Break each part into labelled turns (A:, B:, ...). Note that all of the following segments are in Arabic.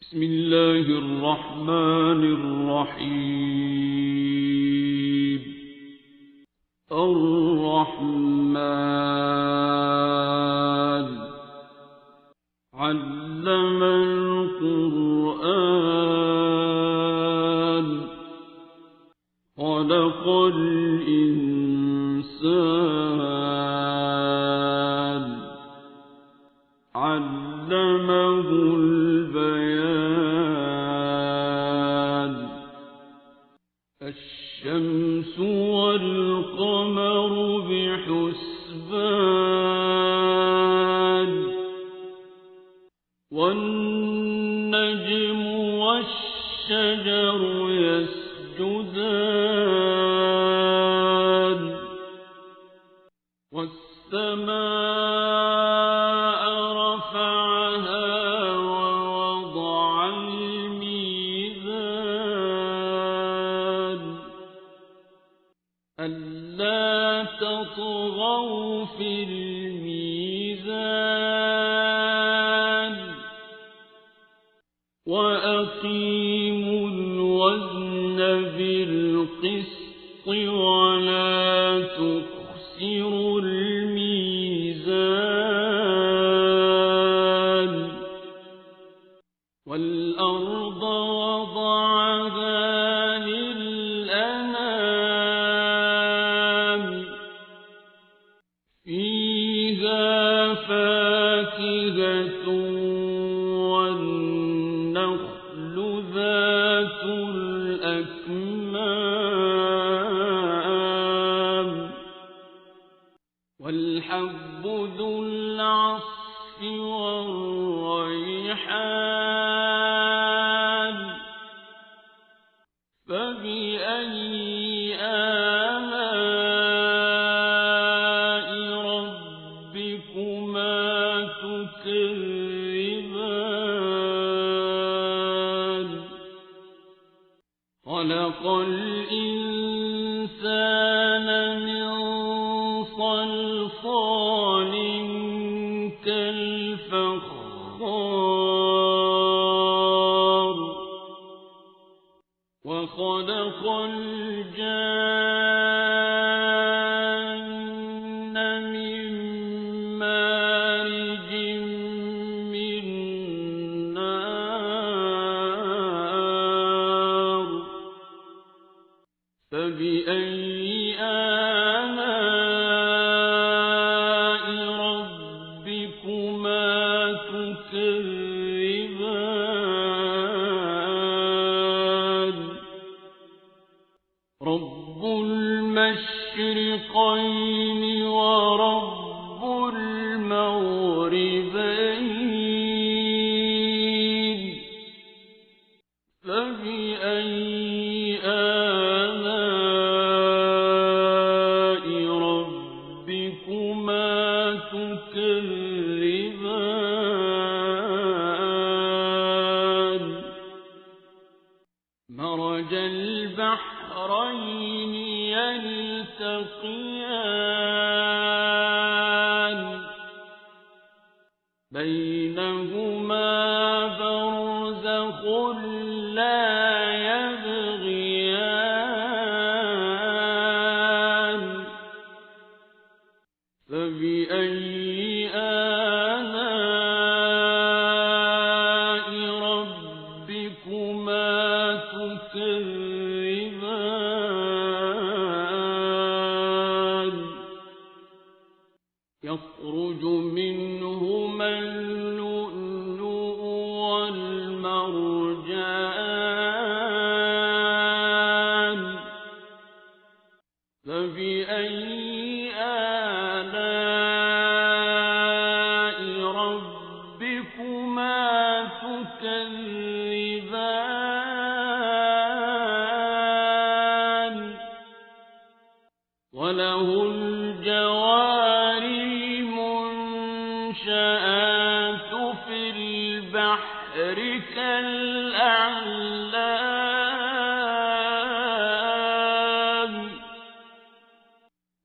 A: بسم الله الرحمن الرحيم. الرحمن علم القرآن خلق الإنسان علمه البيان. الشمس والقمر بحسبان والنجم والشجر يسجدان والسماء رفعها ووضع الميزان ألا تطغوا في الميزان وأقيموا الوزن بالقسط ولا تخسروا الميزان. والأرض وضعها للأنام فيها فاكهة والنخل ذات الأكمام والحب ذو العصف والريحان فبأي آلاء ربكما تكذبان. خلق الإنسان من صلصال كالفخار وخلق الجان من مارج من نار فبأي آلاء ربكما تكذبان. رب المشرقين ورب المغربين فبأي آلاء ربكما تكذبان. مرج البحرين يلتقيان بينهما برزخ لا يبغيان فبأي آلاء ربكما تكذبان. يخرج منهما اللؤلؤ والمرجان فبأي آلاء ربكما تكذبان. وله الجوار المنشآت في البحر كالأعلام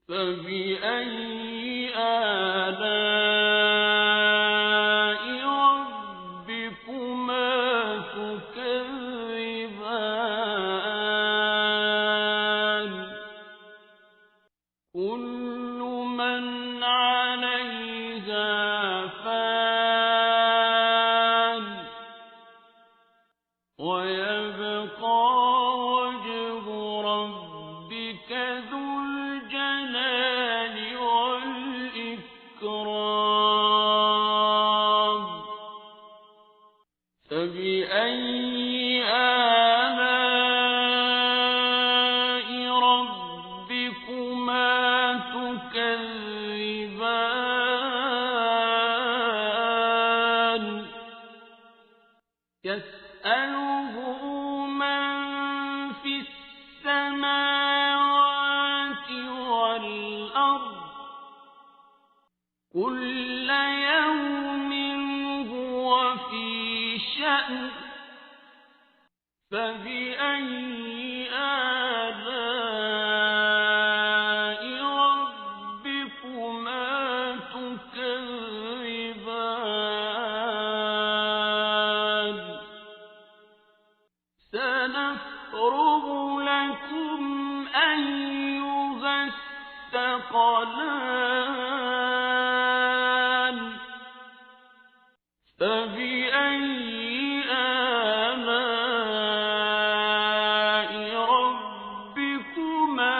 A: فبأي آلاء ربكما فبأي آلاء ربكما تكذبان يسأله من في السماوات والأرض كل يوم هو في شأن فبأي آلاء ربكما تكذبان سنفرغ لكم أيها الثقلان فبأي آلاء ربكما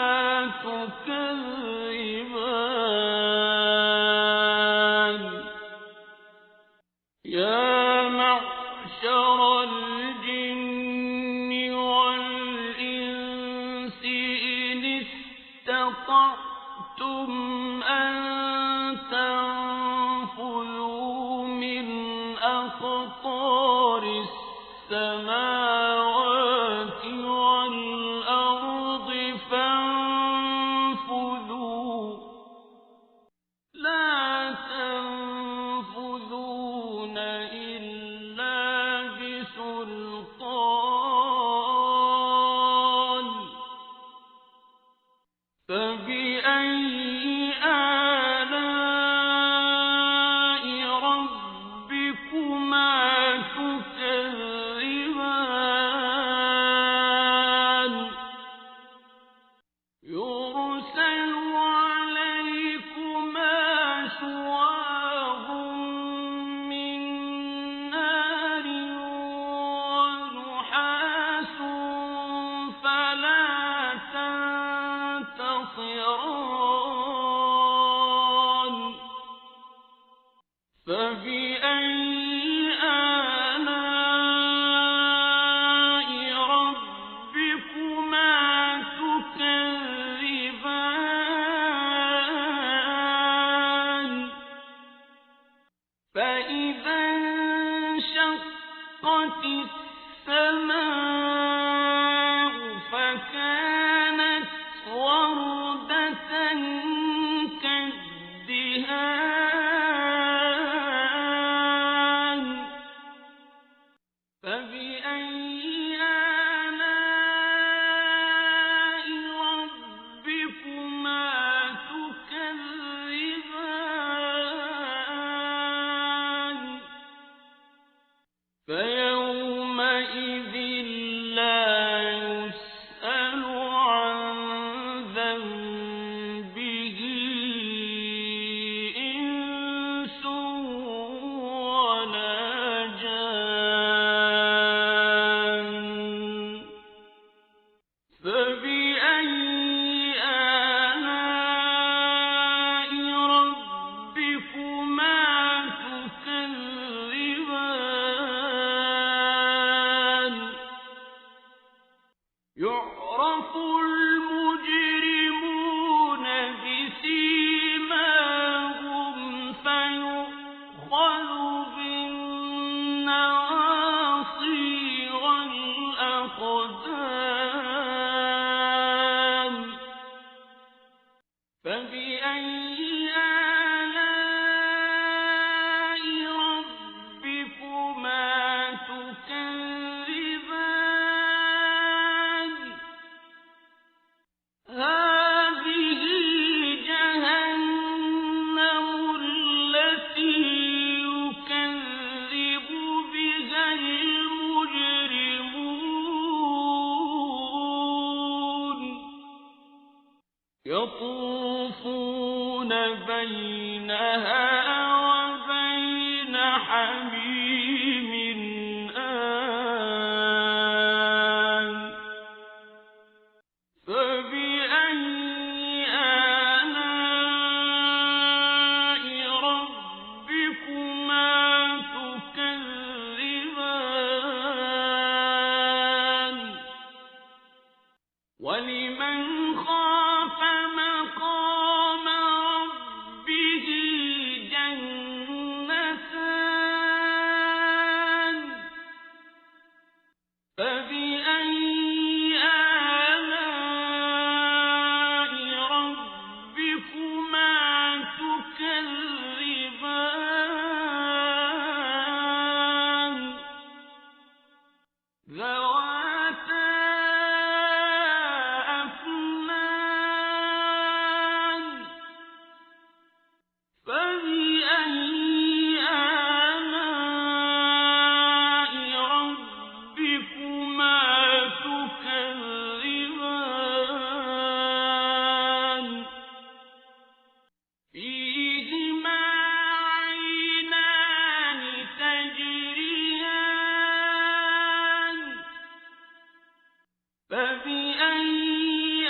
A: تكذبان يا معشر الجن والإنس إن استطعتم أن تنفذوا من أقطار السماوات والأرض فانفذوا لا تنفذون إلا بسلطان فبأي آلاء ربكما تكذبان يرسل عليكما شواظ من نار ونحاس فلا تنتصران فبأي آلاء ربكما تكذبان فإذا انشقت السماء فكانت وردة كالدهان فبأي آلاء ربكما تكذبان فيومئذ لا يسأل عن ذنبه إنس ولا جان فبأي آلاء ربكما تكذبان يعرف المجرمون بسيماهم فيؤخذ بالنواصي والأقدام فبأي آلاء ربكما تكذبان هذه جهنم التي يكذب بها المجرمون يطوفون بينها وبين حميم آن فبأي آلاء ربكما تكذبان فبأي آلاء ربكما تكذبان ذواتا أفنان فبأي آلاء ربكما تكذبان فيهما عينان تجريان فبأي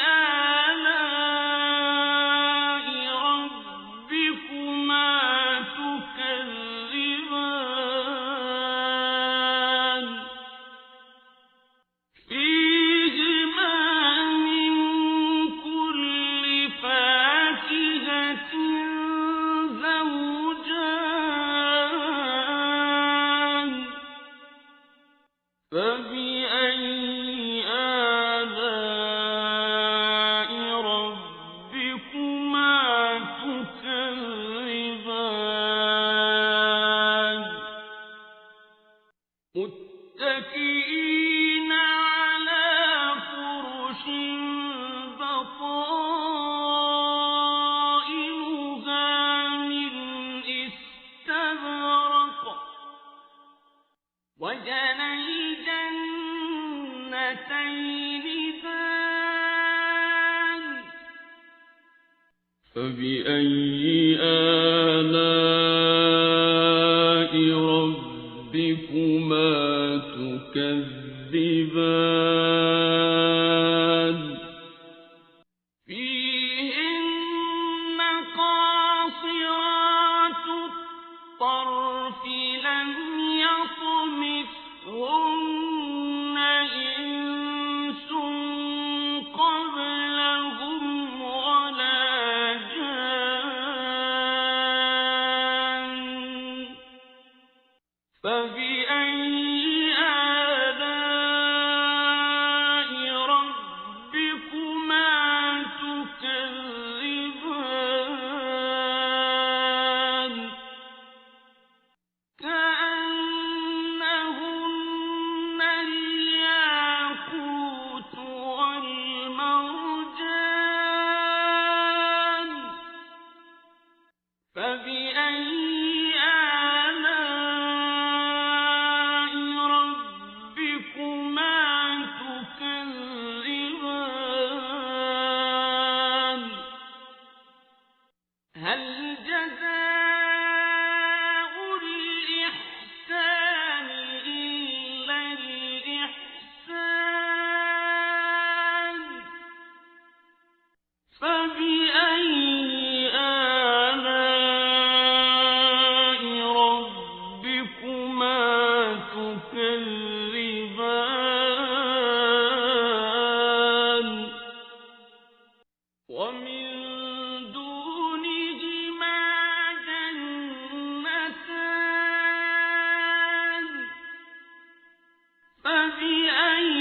A: آلاء ربكما تكذبان فيهما من كل فاكهة زوجان فبأي آلاء ربكما تكذبان متكئين على فرش بطائنها من استبرق وجنى الجنتين دان فبأي آلاء ربكما تكذبان فيهن قاصرات الطرف لم يطمثهن إنس قبلهم ولا جان فبأي آلاء ربكما تكذبان كأنهن الياقوت والمرجان فبأي آلاء ربكما تكذبان هل جزاء الإحسان إلا الإحسان فبأي آلاء ربكما تكذبان ومن دونهما جنتان فبأي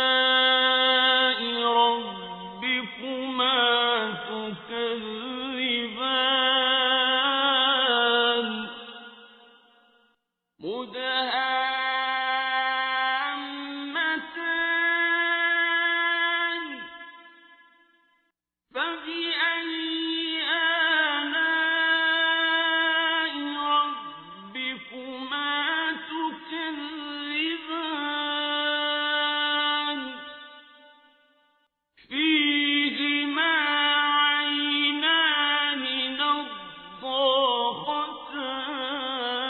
A: آلاء ربكما تكذبان مدهامتان فبأي آلاء ربكما تكذبان فيهما عينان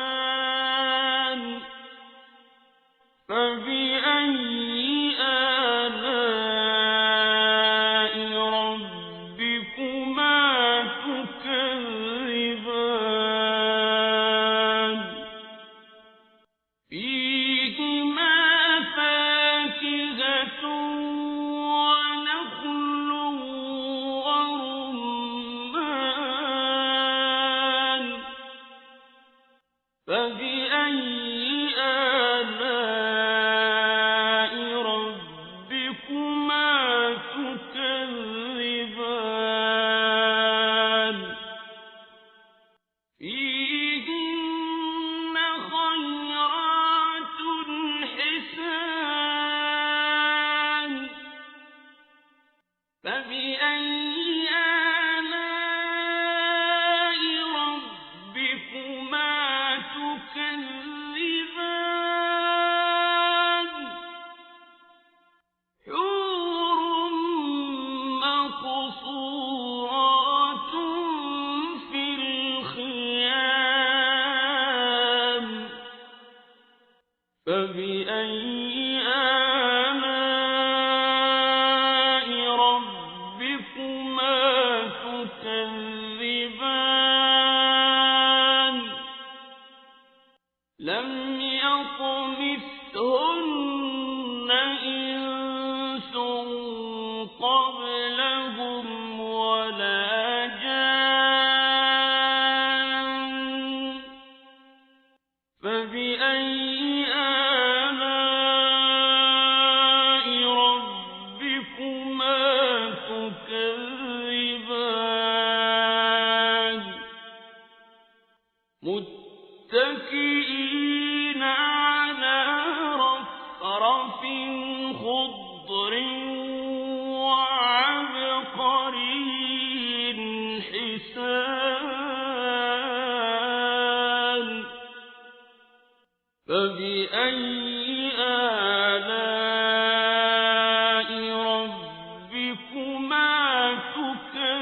A: نضاختان فبأي آلاء ربكما تكذبان لم يطمثهن إنس قبلهم ولا جان فبأي آلاء ربكما تكذبان متكئين على رفرف خضر وعبقري حسان فبأي آلاء ربكما تكذبان